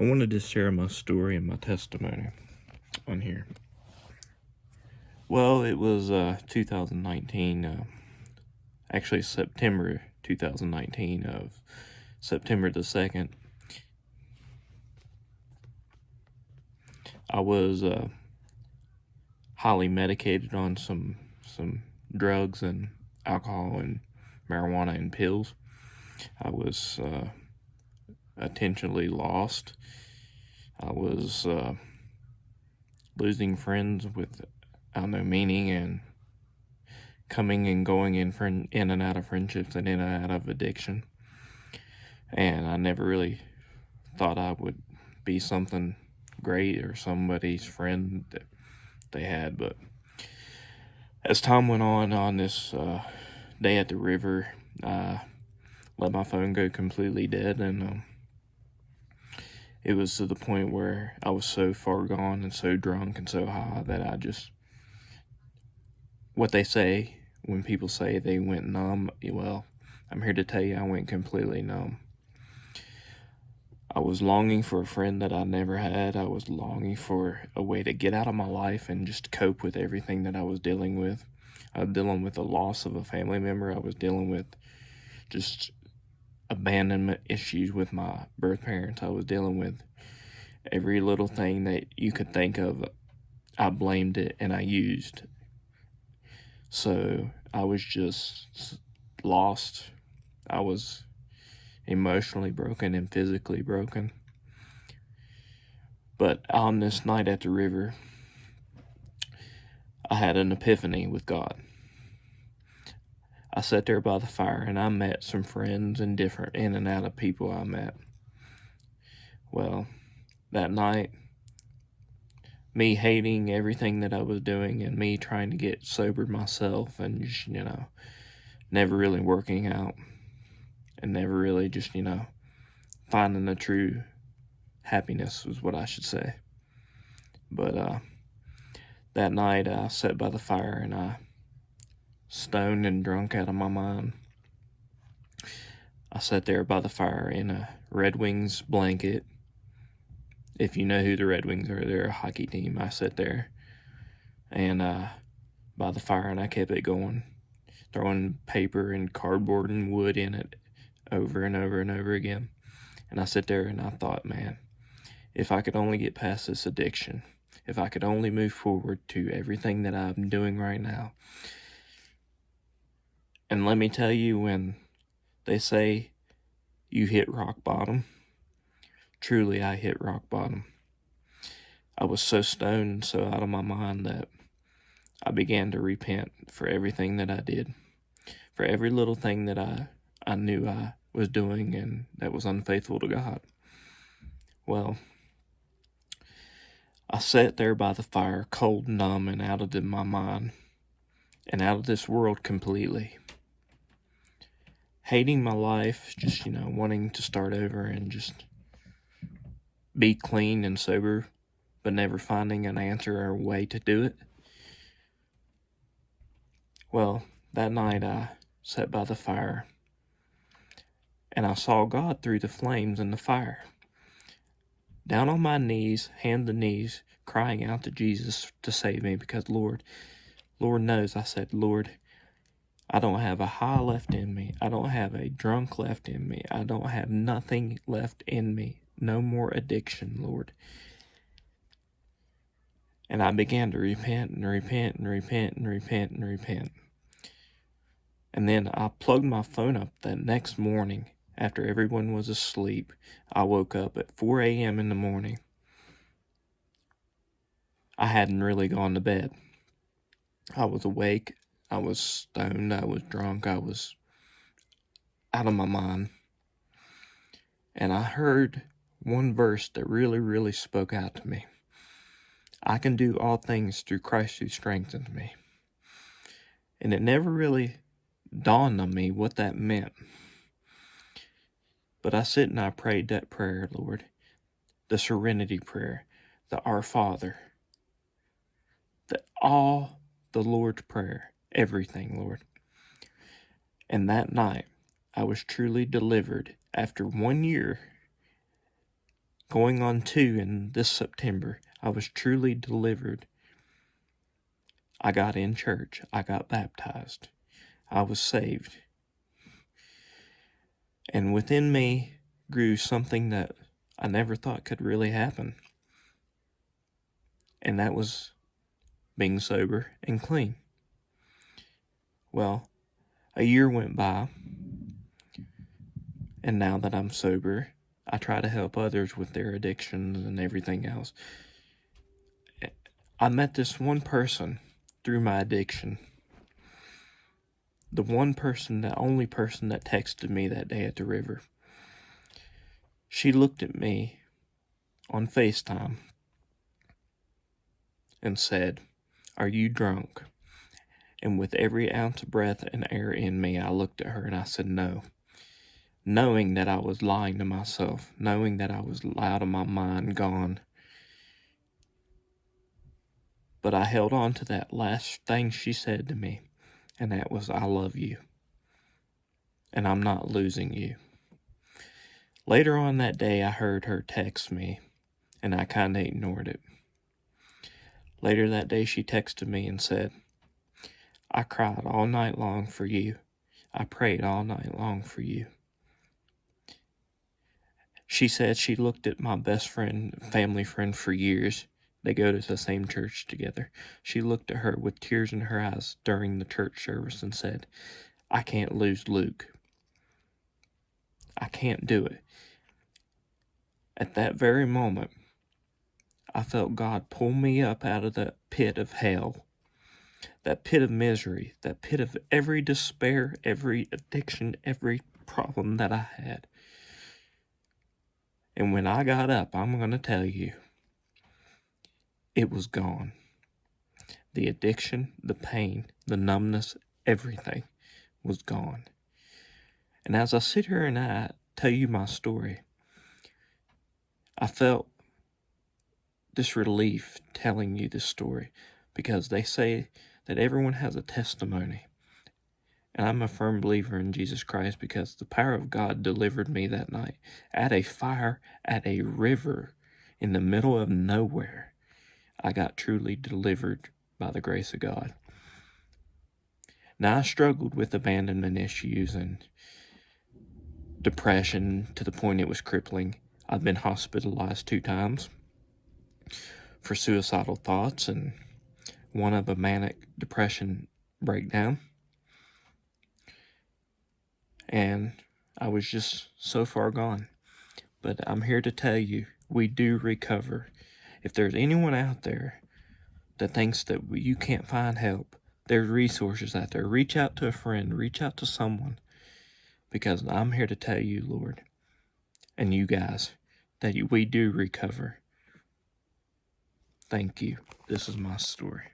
I wanted to share my story and my testimony on here. Well, it was 2019, actually September 2019 of September the 2nd. I was highly medicated on some drugs and alcohol and marijuana and pills. I was intentionally lost. I was losing friends without no meaning, and coming and going in and out of friendships and in and out of addiction. And I never really thought I would be something great or somebody's friend that they had. But as time went on this day at the river, I let my phone go completely dead, and it was to the point where I was so far gone and so drunk and so high that I just, what they say when people say they went numb, well, I'm here to tell you I went completely numb. I was longing for a friend that I never had. I was longing for a way to get out of my life and just cope with everything that I was dealing with. I was dealing with the loss of a family member. I was dealing with just abandonment issues with my birth parents. I was dealing with every little thing that you could think of. I blamed it and I used. So I was just lost. I was emotionally broken and physically broken. But on this night at the river, I had an epiphany with God. I sat there by the fire and I met some friends and different in and out of people I met. Well, that night, me hating everything that I was doing and me trying to get sober myself and just, never really working out and never really just, finding the true happiness was what I should say. But that night I sat by the fire and I stoned and drunk out of my mind. I sat there by the fire in a Red Wings blanket. If you know who the Red Wings are, they're a hockey team. I sat there and by the fire and I kept it going, throwing paper and cardboard and wood in it over and over and over again. And I sat there and I thought, man, if I could only get past this addiction, if I could only move forward to everything that I'm doing right now. And let me tell you, when they say you hit rock bottom, truly I hit rock bottom. I was so stoned and so out of my mind that I began to repent for everything that I did, for every little thing that I knew I was doing and that was unfaithful to God. Well, I sat there by the fire, cold, numb, and out of my mind, and out of this world completely. Hating my life, just, wanting to start over and just be clean and sober, but never finding an answer or a way to do it. Well, that night I sat by the fire, and I saw God through the flames and the fire. Down on my knees, hand to knees, crying out to Jesus to save me, because Lord knows, I said, Lord, I don't have a high left in me. I don't have a drunk left in me. I don't have nothing left in me. No more addiction, Lord. And I began to repent and repent and repent and repent and repent. And then I plugged my phone up that next morning after everyone was asleep. I woke up at 4 a.m. in the morning. I hadn't really gone to bed. I was awake. I was stoned. I was drunk. I was out of my mind. And I heard one verse that really, really spoke out to me. I can do all things through Christ who strengthens me. And it never really dawned on me what that meant. But I sit and I prayed that prayer, Lord, the serenity prayer, the Our Father, the Lord's Prayer, everything, Lord. And that night, I was truly delivered after 1 year going on 2 in this September. I was truly delivered. I got in church. I got baptized. I was saved. And within me grew something that I never thought could really happen. And that was being sober and clean. Well, a year went by, and now that I'm sober, I try to help others with their addictions and everything else. I met this one person through my addiction. The only person that texted me that day at the river. She looked at me on FaceTime and said, "Are you drunk?" And with every ounce of breath and air in me, I looked at her and I said, "No." Knowing that I was lying to myself, knowing that I was out of my mind, gone. But I held on to that last thing she said to me, and that was, "I love you, and I'm not losing you." Later on that day, I heard her text me, and I kind of ignored it. Later that day, she texted me and said, "I cried all night long for you. I prayed all night long for you." She said she looked at my best friend, family friend for years. They go to the same church together. She looked at her with tears in her eyes during the church service and said, "I can't lose Luke. I can't do it." At that very moment, I felt God pull me up out of that pit of hell, that pit of misery, that pit of every despair, every addiction, every problem that I had. And when I got up, I'm going to tell you, it was gone. The addiction, the pain, the numbness, everything was gone. And as I sit here and I tell you my story, I felt this relief telling you this story, because they say that everyone has a testimony. And I'm a firm believer in Jesus Christ, because the power of God delivered me that night at a fire, at a river, in the middle of nowhere. I got truly delivered by the grace of God. Now, I struggled with abandonment issues and depression to the point it was crippling. I've been hospitalized 2 times for suicidal thoughts, and one of a manic depression breakdown. And I was just so far gone. But I'm here to tell you, we do recover. If there's anyone out there that thinks that you can't find help, there's resources out there. Reach out to a friend, reach out to someone, because I'm here to tell you, Lord, and you guys, that we do recover. Thank you. This is my story.